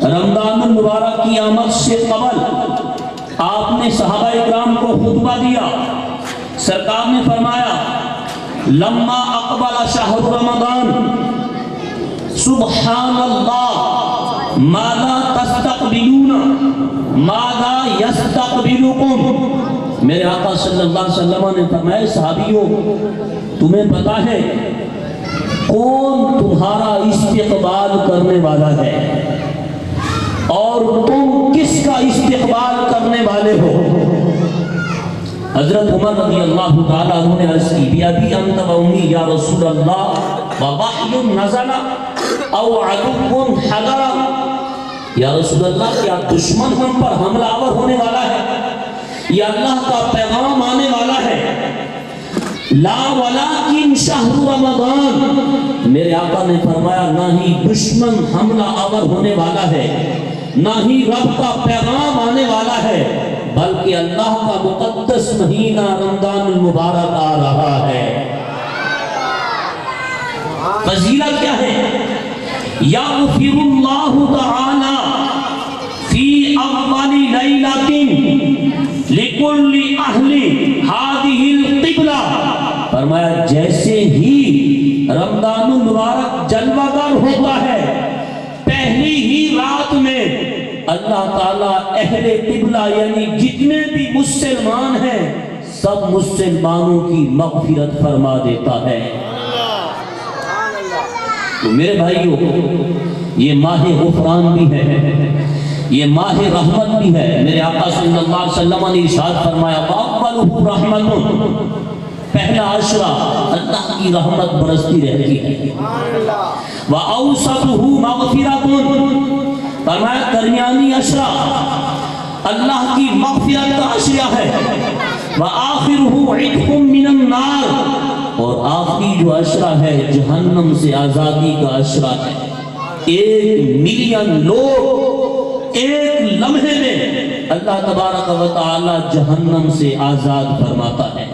رمضان المبارک کی آمد سے قبل آپ نے صحابہ اکرام کو خطبہ دیا. سرکار نے فرمایا لما اقبل شہر رمضان سبحان اللہ ماذا تستقبلون ماذا یستقبلکم. میرے آقا صلی اللہ علیہ وسلم نے فرمایا صحابیوں تمہیں پتا ہے کون تمہارا استقبال کرنے والا ہے اور تم کس کا استقبال کرنے والے ہو. حضرت عمر رضی اللہ تعالیٰ عنہ نے عرض کی بِأَبِي أَنْتَ وَأُمِّي یا رسول اللہ وَوَحْيٌ نَزَلَ أَوْ عَدُوٌّ حَضَرَ. یا رسول اللہ کیا دشمن ہم پر حملہ آور ہونے والا ہے یا اللہ کا پیغام آنے والا ہے؟ لا ولیکن شہر رمضان. میرے آقا نے فرمایا نہ ہی دشمن حملہ آور ہونے والا ہے نہ ہی رب کا پیغام آنے والا ہے بلکہ اللہ کا مقدس مہینہ رمضان المبارک آ رہا ہے. فضیلت کیا ہے؟ یغفر اللہ تعالی فی اول لیلۃ لکل اہل ہذہ القبلہ. فرمایا جیسے ہی رمضان المبارک جلوہ گر ہوتا ہے پہلی ہی رات میں اللہ تعالیٰ اہل قبلہ یعنی جتنے بھی مسلمان ہیں سب مسلمانوں کی مغفرت فرما دیتا ہے. تو میرے بھائیو یہ ماہ غفران بھی ہے یہ ماہ رحمت بھی ہے. میرے آقا صلی اللہ علیہ وسلم نے ارشاد فرمایا وَأَوَّلُهُ رَحْمَةٌ. پہلا عشرہ اللہ کی رحمت برستی رہتی ہے. وَأَوْسَطُهُ مَغْفِرَةٌ. فرمایا درمیانی عشرہ اللہ کی مغفرت کا عشرہ ہے. وَآخِرُهُ عِتْقٌ مِّنَ النَّارِ. اور آخری جو عشرہ ہے جہنم سے آزادی کا عشرہ ہے. 1 ملین لوگ ایک لمحے میں اللہ تبارک و تعالی جہنم سے آزاد فرماتا ہے.